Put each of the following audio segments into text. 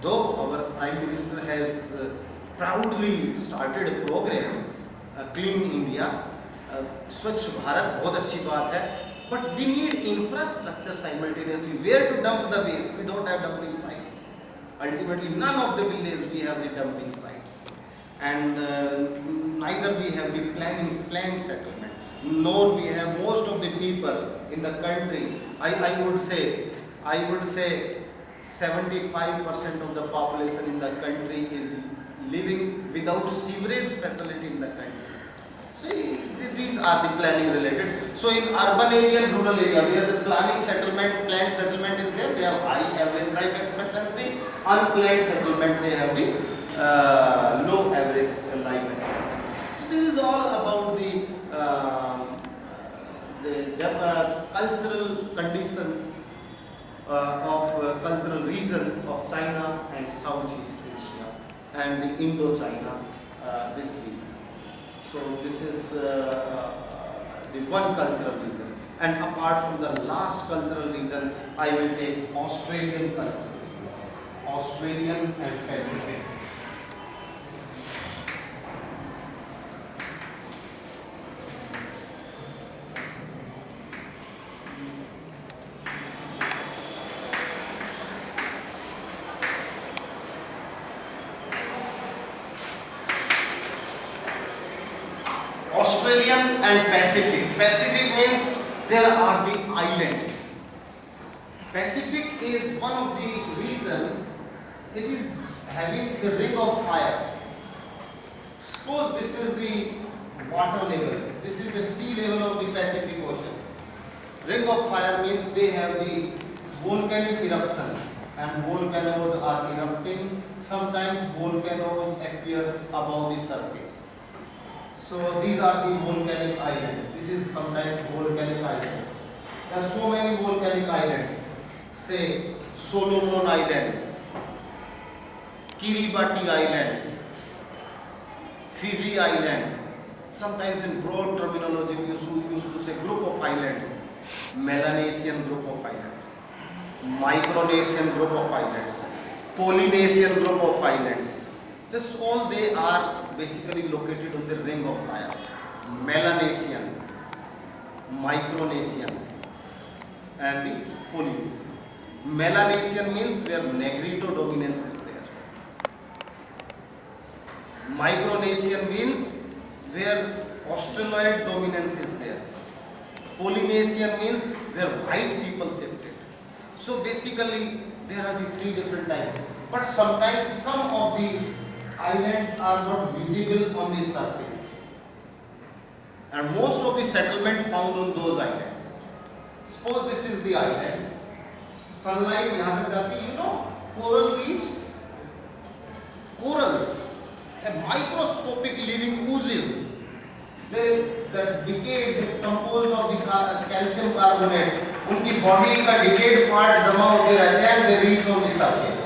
though our Prime Minister has proudly started a program, Clean India, Swachh Bharat, बहुत अच्छी बात है, but we need infrastructure simultaneously. Where to dump the waste? We don't have dumping sites. Ultimately, none of the villages we have the dumping sites, and neither we have the planned settlement, nor we have most of the people in the country. I would say 75% of the population in the country is living without sewerage facility in the country. See, these are the planning related. So in urban area and rural area, where the planned settlement is there, they have high average life expectancy. Unplanned settlement, they have the low average life expectancy. So this is all about the cultural conditions of cultural regions of China and Southeast Asia and the Indo-China, this region. So this is the one cultural region. And apart from the last cultural region, I will take Australian cultural region. Australian and Pacific. Australian and Pacific. Pacific means there are the islands. Pacific is one of the reason it is having the ring of fire. Suppose this is the water level. This is the sea level of the Pacific Ocean. Ring of fire means they have the volcanic eruption, and volcanoes are erupting. Sometimes volcanoes appear above the surface. So these are the volcanic islands. This is sometimes volcanic islands. There are so many volcanic islands. Say Solomon Island, Kiribati Island, Fiji Island. Sometimes in broad terminology we used to say group of islands. Melanesian group of islands, Micronesian group of islands, Polynesian group of islands. This all they are basically located on the ring of fire. Melanesian, Micronesian and the Polynesian. Melanesian means where Negrito dominance is there. Micronesian means where Australoid dominance is there. Polynesian means where white people shifted. So basically there are the three different types. But sometimes some of the islands are not visible on the surface. And most of the settlement found on those islands. Suppose this is the island. Sunlight yahan tak jati, you know, coral reefs. Corals have microscopic living oozes. The decayed, composed of the calcium carbonate, उनकी body का decayed part जमा होते रहते हैं and they reach on the surface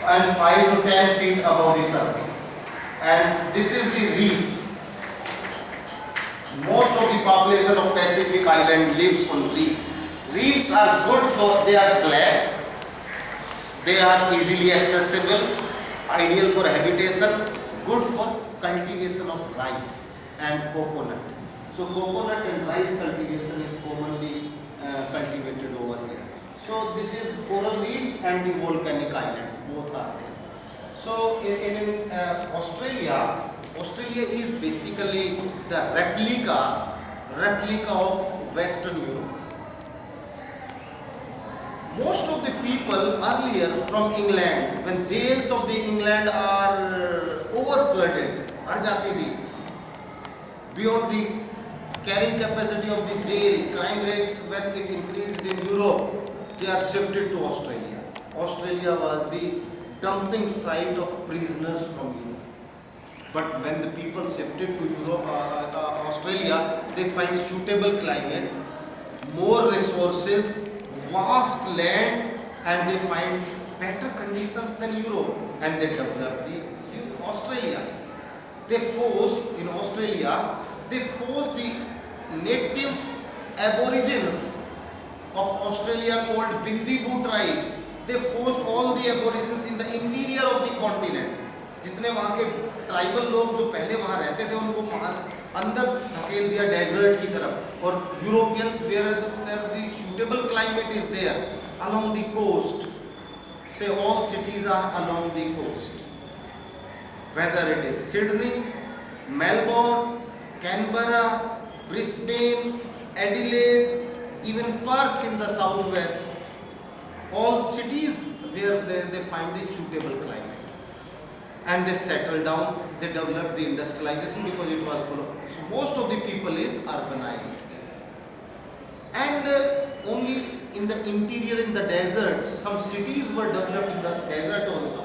and 5 to 10 feet above the surface. And this is the reef. Most of the population of Pacific Island lives on reef. Reefs are good for, they are flat, they are easily accessible, ideal for habitation, good for cultivation of rice and coconut. So coconut and rice cultivation is commonly cultivated over here. So this is coral reefs and the volcanic islands, both are there. So in Australia, Australia is basically the replica of Western Europe. Most of the people earlier from England, when jails of the England are over-flooded, beyond the carrying capacity of the jail, crime rate when it increased in Europe, they are shifted to Australia. Australia was the dumping site of prisoners from Europe. But when the people shifted to Europe, Australia, they find suitable climate, more resources, vast land, and they find better conditions than Europe, and they developed the Australia. They forced the native aborigines of Australia called Bindibu tribes. They forced all the aborigines in the interior continent, जितने वहाँ के tribal लोग जो पहले वहाँ रहते थे उनको अंदर धकेल दिया डेजर्ट की तरफ, और Europeans where the suitable climate is there along the coast, so all cities are along the coast, whether it is Sydney, Melbourne, Canberra, Brisbane, Adelaide, even Perth in the southwest, all cities where they find the suitable climate, and they settle down, they develop the industrialization because it was full of, so most of the people is urbanized people. And only in the interior, in the desert, some cities were developed in the desert also,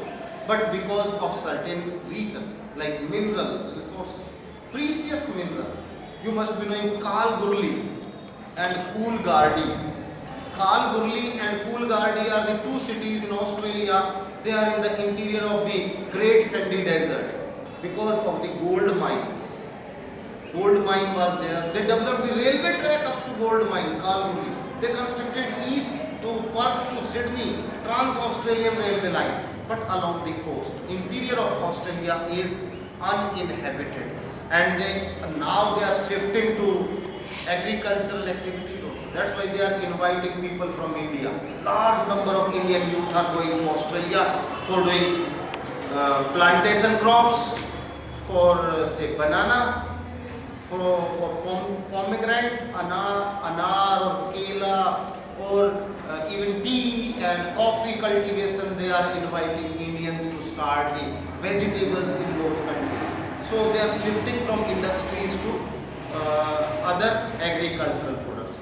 but because of certain reason like mineral resources, precious minerals. You must be knowing Kalgoorlie and Coolgardie. Kalgoorlie and Coolgardie are the two cities in Australia. They are in the interior of the Great Sandy Desert because of the gold mines. Gold mine was there. They developed the railway track up to gold mine, Kalgoorlie. They constructed east to Perth to Sydney, Trans-Australian Railway line. But along the coast, interior of Australia is uninhabited, and now they are shifting to agricultural activities also. That's why they are inviting people from India. Large number of Indian youth are going to Australia for doing plantation crops, for say banana, for pomegranates, anar or kela, or even tea and coffee cultivation. They are inviting Indians to start the vegetables in those countries. So they are shifting from industries to other agricultural products.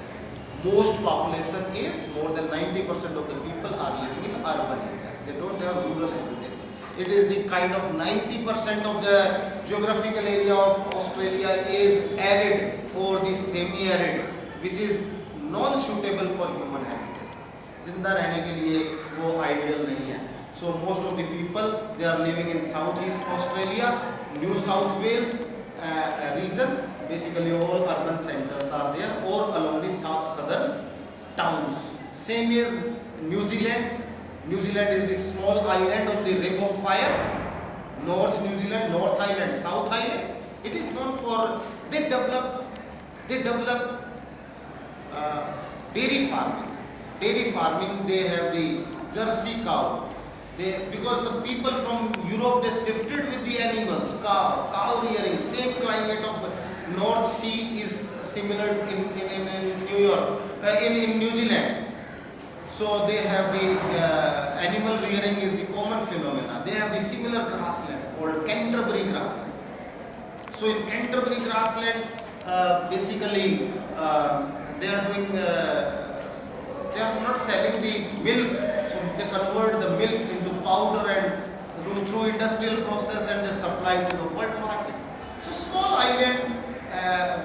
Most population is more than 90% of the people are living in urban areas. They don't have rural habitation. It is the kind of 90% of the geographical area of Australia is arid or the semi-arid, which is non-suitable for human habitation. जिंदा रहने के लिए वो ideal नहीं है. So most of the people, they are living in southeast Australia, New South Wales region. Basically all urban centers are there, or along the southern towns. Same as New Zealand. New Zealand is the small island on the Ring of Fire. North New Zealand, North Island, South Island. It is known for they develop dairy farming. Dairy farming. They have the Jersey cow. Because the people from Europe, they shifted with the animals, cow rearing. Same climate of North Sea is similar in New York, in New Zealand. So they have the animal rearing is the common phenomena. They have the similar grassland called Canterbury grassland. So in Canterbury grassland, basically they are doing, they are not selling the milk, so they convert the milk into powder and through industrial process, and they supply to the world market. So small island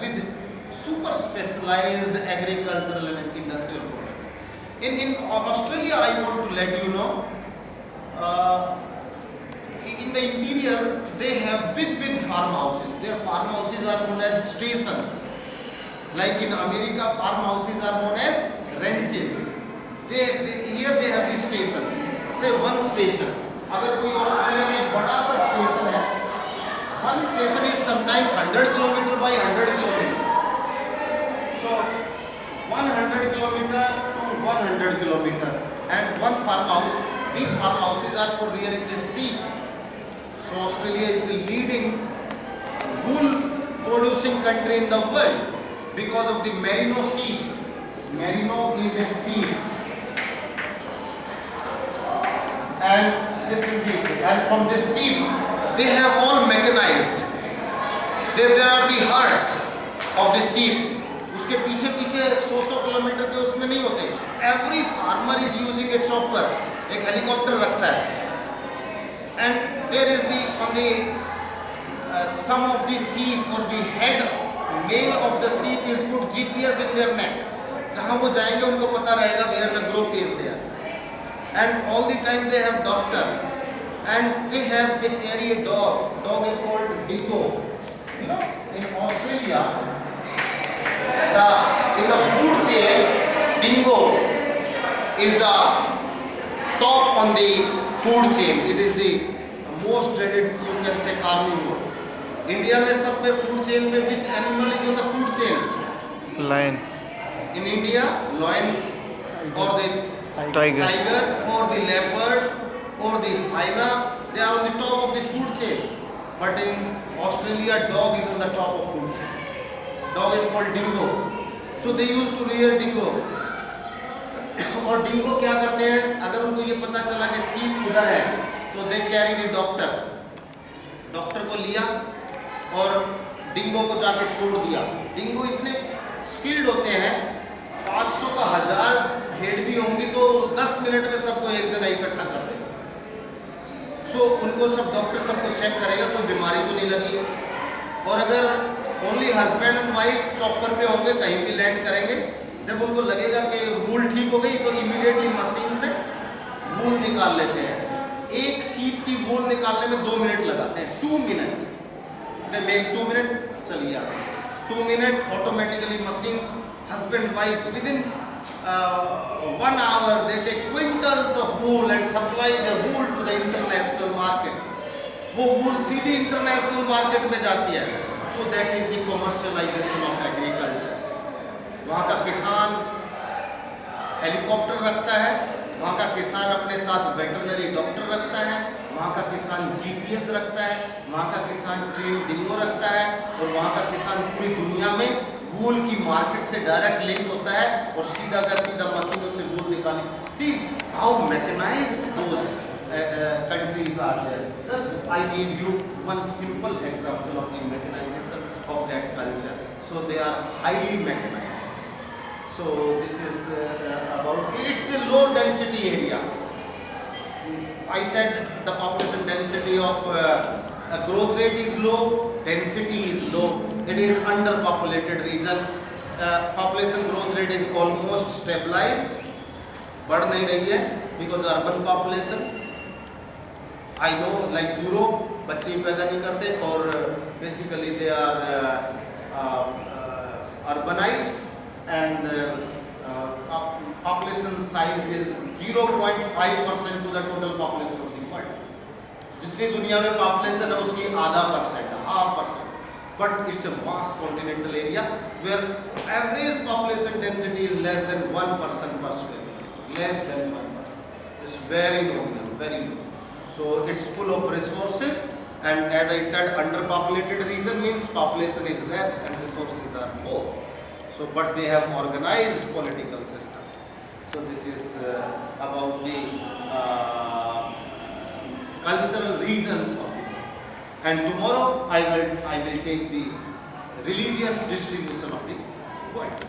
with super specialized agricultural and industrial products. In Australia, I want to let you know, in the interior they have big farmhouses. Their farmhouses are known as stations. Like in America, farmhouses are known as ranches. Here they have these stations. Say one station. अगर कोई Australia में एक बड़ा सा station है, one station is sometimes 100 km by 100 km. So 100 km to 100 km, and one farmhouse. These farmhouses are for rearing the sheep. So Australia is the leading wool producing country in the world because of the merino sheep. Merino is a sheep, and this is the, and from this sheep they have all mechanized. There are the herds of the sheep. उसके पीछे 100 kilometre के उसमें नहीं होते. Every farmer is using a chopper. एक helicopter रखता है. And there is the on the some of the sheep or the head male of the sheep is put GPS in their neck. जहाँ वो जाएंगे उनको पता रहेगा where the group is there. And all the time they have doctor. And they carry a dog. Dog is called dingo. You know, in Australia, in the food chain, dingo is the top on the food chain. It is the most dreaded, you can say, carnivore. India में सब पे food chain में which animal is on the food chain? Lion. In India, lion or the Tiger. or the leopard or the hyena, they are on the top of the food chain. But in Australia, dog is on the top of food chain. Dog is called dingo. So they used to rear dingo. और dingo क्या करते हैं, अगर उनको ये पता चला कि सीप उधर है तो दे कैरी द डॉक्टर को लिया और डिंगो को जाके छोड़ दिया। डिंगो इतने स्किल्ड होते हैं, 500 का 1000 भेड़ भी होंगी तो 10 मिनट में सबको एक जगह इकट्ठा कर देगा। सो उनको सब डॉक्टर सबको चेक करेगा कोई बीमारी तो नहीं लगी है। और अगर only husband and wife chopper पे होंगे, कहीं भी लैंड करेंगे, जब उनको लगेगा कि वूल ठीक हो गई तो इमीडिएटली मशीन से वूल निकाल लेते हैं। एक सीप की वूल निकालने में 2 मिनट लगाते हैं, 2 मिनट। दे मेक 2 मिनट, चलिए आगे 2 minute automatically machines husband wife with in 1 hour they take quintals of wool and supply the wool to the international market। वो वूल सीधी इंटरनेशनल मार्केट में जाती है। So that is the commercialisation of agriculture. वहाँ का किसान helicopter रखता है, वहाँ का किसान अपने साथ वेटरनरी डॉक्टर रखता है, वहाँ का किसान जीपीएस रखता है, वहाँ का किसान ट्रेन डिंगो रखता है, और वहाँ का किसान पूरी दुनिया में वूल की मार्केट से डायरेक्ट लिंक होता है और सीधा का सीधा मशीनों से वूल निकाली। See how mechanised those countries are there. Just I gave you one simple example of the mechanization of that culture. So they are highly mechanized. So this is about, it's the low density area. I said the population density of growth rate is low, density is low. It is underpopulated region. Population growth rate is almost stabilized. बढ़ नहीं रही है because urban population, I know like Europe बच्चे ही पैदा नहीं करते और basically they are urbanites and population size is 0.5% to the total population of the world। जितनी दुनिया में population है उसकी आधा %, 0.5%, but it's a vast continental area where average population density is less than 1% per square meter, less than 1%. It's very nominal, very low। So it's full of resources, and as I said, underpopulated region means population is less and resources are more. So but they have organized political system. So this is about the cultural reasons of it. And tomorrow I will take the religious distribution of the world.